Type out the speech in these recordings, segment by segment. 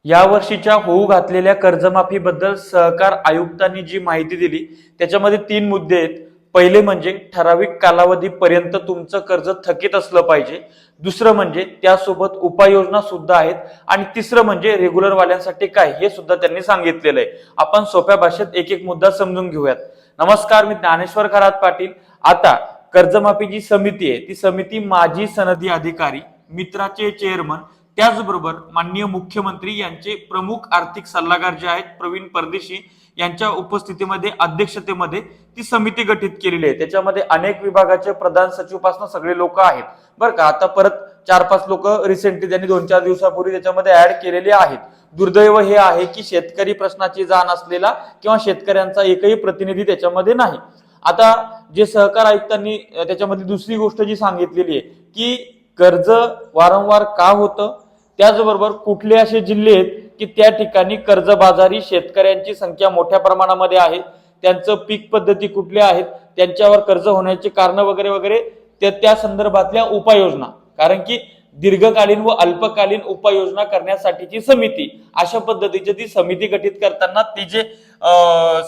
या वर्षीच्या होऊ घातलेल्या कर्जमाफीबद्दल सहकार आयुक्तांनी जी माहिती दिली त्याच्यामध्ये 3 मुद्दे आहेत. पहिले म्हणजे ठराविक कालावधीपर्यंत तुमचं कर्ज थकीत असलं पाहिजे. दुसरं म्हणजे त्यासोबत उपाययोजना सुद्धा आहेत आणि तिसरं म्हणजे रेग्युलर वाल्यांसाठी काय हे सुद्धा त्यांनी सांगितलेलं आहे. आपण सोप्या भाषेत एक एक मुद्दा समजून घेऊयात. नमस्कार, मी ज्ञानेश्वर खरात पाटील. आता कर्जमाफी जी समिती आहे ती समिती माजी सनदी अधिकारी, मित्राचे चेअरमन, त्याचबरोबर माननीय मुख्यमंत्री यांचे प्रमुख आर्थिक सल्लागार जे आहेत प्रवीण परदेशी यांच्या उपस्थितीमध्ये अध्यक्षतेमध्ये ती समिती गठीत केलेली आहे. त्याच्यामध्ये अनेक विभागाचे प्रधान सचिव पासून सगळे लोक आहेत बरं का. आता परत 4-5 लोक रिसेंटली त्यांनी 2-4 दिवसापूर्वी त्याच्यामध्ये ऍड केलेले आहेत. दुर्दैव हे आहे की शेतकरी प्रश्नाची जाण असलेला किंवा शेतकऱ्यांचा एकही प्रतिनिधी त्याच्यामध्ये नाही. आता जे सहकार आयुक्तांनी त्याच्यामध्ये दुसरी गोष्ट जी सांगितलेली आहे की कर्ज वारंवार का होतं, त्याचबरोबर कुठले असे जिल्हे आहेत की त्या ठिकाणी कर्जबाजारी शेतकऱ्यांची संख्या मोठ्या प्रमाणामध्ये आहे, त्यांचं पीक पद्धती कुठल्या आहेत, त्यांच्यावर कर्ज होण्याची कारण वगैरे वगैरे त्या संदर्भातल्या उपाययोजना. कारण की दीर्घकालीन व अल्पकालीन उपाययोजना करण्यासाठीची समिती, अशा पद्धतीची ती समिती गठीत करताना ती जे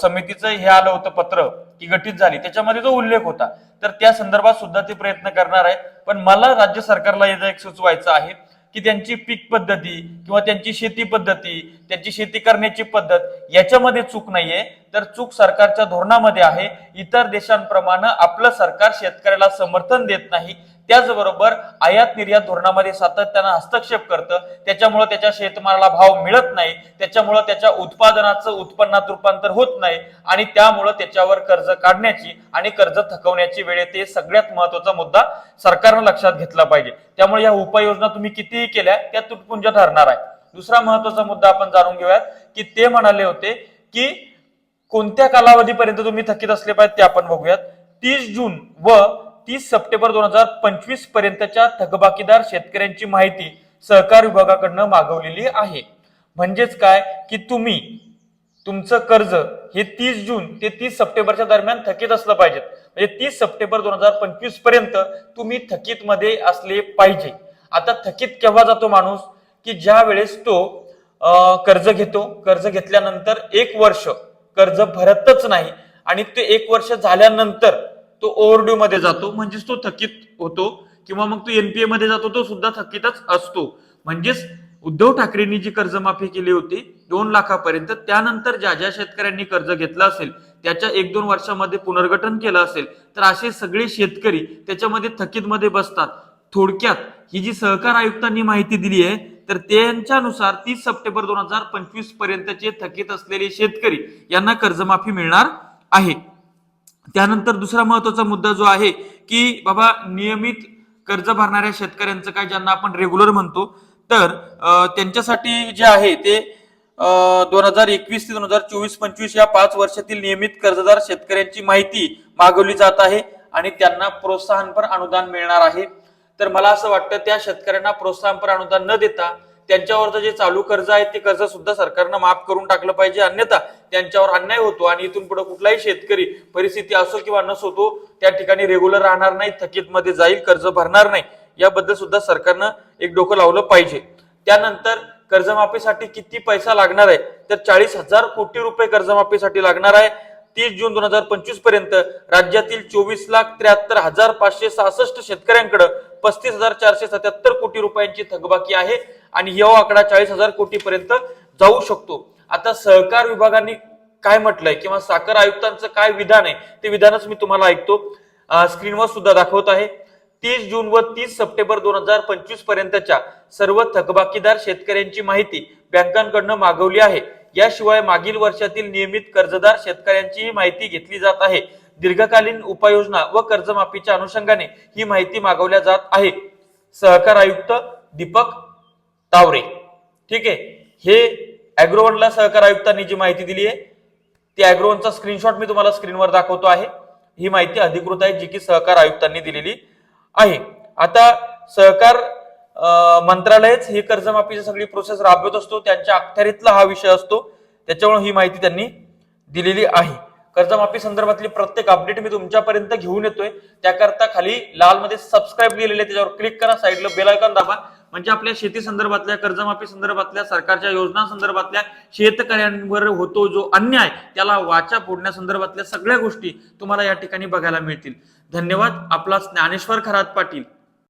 समितीचं हे आलं होतं पत्र की गठीत झाली त्याच्यामध्ये जो उल्लेख होता तर त्या संदर्भात सुद्धा ते प्रयत्न करणार आहे. पण मला राज्य सरकारला याचा एक सुचवायचं आहे की त्यांची पीक पद्धती किंवा त्यांची शेती पद्धती, त्यांची शेती करण्याची पद्धत याच्यामध्ये चूक नाहीये, तर चूक सरकारच्या धोरणामध्ये आहे. इतर देशांप्रमाणे आपलं सरकार शेतकऱ्याला समर्थन देत नाही, त्याचबरोबर आयात निर्यात धोरणामध्ये सातत्यानं हस्तक्षेप करतं, त्याच्यामुळे त्याच्या शेतमालाला भाव मिळत नाही, त्याच्यामुळे त्याच्या उत्पादनाचं उत्पन्नात रूपांतर होत नाही आणि त्यामुळे त्याच्यावर कर्ज काढण्याची आणि कर्ज थकवण्याची वेळ येते. सगळ्यात महत्वाचा मुद्दा सरकारनं लक्षात घेतला पाहिजे. त्यामुळे या उपाययोजना तुम्ही कितीही केल्या त्या तुटपुंज ठरणार आहे. दुसरा महत्वाचा मुद्दा आपण जाणून घेऊयात की ते म्हणाले होते की कोणत्या कालावधीपर्यंत तुम्ही थकीत असले पाहिजे ते आपण बघूयात. 30 जून व 30 सप्टेंबर 2025 पर्यंतच्या थकबाकीदार शेतकऱ्यांची माहिती सहकार विभागाकडनं मागवलेली आहे. म्हणजेच काय की तुम्ही तुमचं कर्ज हे 30 जून ते 30 सप्टेंबरच्या दरम्यान थकीत असलं पाहिजे. म्हणजे 30 सप्टेंबर 2025 पर्यंत तुम्ही थकीत मध्ये असले पाहिजे. आता थकीत केव्हा जातो माणूस की ज्या वेळेस तो कर्ज घेतो, कर्ज घेतल्यानंतर 1 वर्ष कर्ज भरतच नाही आणि ते 1 वर्ष झाल्यानंतर तो ओव्हरड्यू मध्ये जातो, म्हणजेच तो थकीत होतो, किंवा मग तो एनपीए मध्ये जातो, तो सुद्धा थकीतच असतो. म्हणजेच उद्धव ठाकरेंनी जी कर्जमाफी केली होती 2 लाखापर्यंत, त्यानंतर ज्या ज्या शेतकऱ्यांनी कर्ज घेतलं असेल त्याच्या 1-2 वर्षामध्ये पुनर्गठन केलं असेल तर असे सगळे शेतकरी त्याच्यामध्ये थकीत मध्ये बसतात. थोडक्यात ही जी सहकार आयुक्तांनी माहिती दिली आहे तर त्यांच्यानुसार 30 सप्टेंबर 2025 पर्यंतचे थकीत असलेले शेतकरी यांना कर्जमाफी मिळणार आहे. त्यानंतर दुसरा महत्वाचा मुद्दा जो आहे की बाबा नियमित कर्ज भरणाऱ्या शेतकऱ्यांचं काय, ज्यांना आपण रेग्युलर म्हणतो, तर त्यांच्यासाठी जे आहे ते 2021 ते 2024-25 या 5 वर्षातील नियमित कर्जदार शेतकऱ्यांची माहिती मागवली जात आहे आणि त्यांना प्रोत्साहनपर अनुदान मिळणार आहे. तर मला असं वाटतं त्या शेतकऱ्यांना प्रोत्साहनपर अनुदान न देता त्यांच्यावरचं जे चालू कर्ज आहे ते कर्ज सुद्धा सरकारनं माफ करून टाकलं पाहिजे, अन्यथा त्यांच्यावर अन्याय होतो आणि इथून पुढे कुठलाही शेतकरी परिस्थिती असो किंवा नसो तो त्या ठिकाणी रेग्युलर राहणार नाही, थकीत मध्ये जाईल, कर्ज भरणार नाही. याबद्दल सुद्धा सरकारनं एक डोकं लावलं पाहिजे. त्यानंतर कर्जमाफीसाठी किती पैसा लागणार आहे तर 40,000 कोटी रुपये कर्जमाफीसाठी लागणार आहे. 30 जून 2025 पर्यंत राज्यातील 24,73,566 शेतकऱ्यांकडे 35,477 कोटी रुपयांची थकबाकी आहे आणि हा आकडा 40,000 कोटी पर्यंत जाऊ शकतो. आता सहकार विभागाने काय म्हटलंय किंवा साखर आयुक्तांचं काय विधान आहे ते विधानच मी तुम्हाला ऐकतो, स्क्रीनवर सुद्धा दाखवत आहे. 30 जून व 30 सप्टेंबर 2025 पर्यंतच्या सर्व थकबाकीदार शेतकऱ्यांची माहिती बँकांकडून मागवली आहे. याशिवाय मागील वर्षातील नियमित कर्जदार शेतकऱ्यांची माहिती घेतली जात आहे. दीर्घकालीन उपाययोजना व कर्जमाफीच्या अनुषंगाने ही माहिती मागवल्या जात आहे. सहकार आयुक्त दीपक तावरे. ठीक आहे, हे अॅग्रोवनला सहकार आयुक्तांनी जी माहिती दिली आहे ती अॅग्रोवनचा स्क्रीनशॉट मी तुम्हाला स्क्रीनवर दाखवतो आहे. ही माहिती अधिकृत आहे जी की सहकार आयुक्तांनी दिलेली आहे. आता सहकार मंत्रालयच ही कर्जमाफीची सगळी प्रोसेस राबवत असतो, त्यांच्या अखत्यारीतला हा विषय असतो, त्याच्यामुळे ही माहिती त्यांनी दिलेली आहे. कर्जमाफी संदर्भातली प्रत्येक अपडेट मी तुमच्यापर्यंत घेऊन येतोय. त्याकरता खाली लाल मध्ये सबस्क्राईब लिहिलेले त्याच्यावर क्लिक करा, साईडला बेल आयकॉन दाबा, म्हणजे आपल्या शेती संदर्भातल्या, कर्जमाफी संदर्भातल्या, सरकारच्या योजना संदर्भातल्या, शेतकऱ्यांवर होतो जो अन्याय त्याला वाचा फोडण्यासंदर्भातल्या सगळ्या गोष्टी तुम्हाला या ठिकाणी बघायला मिळतील. धन्यवाद. आपला ज्ञानेश्वर खरात पाटील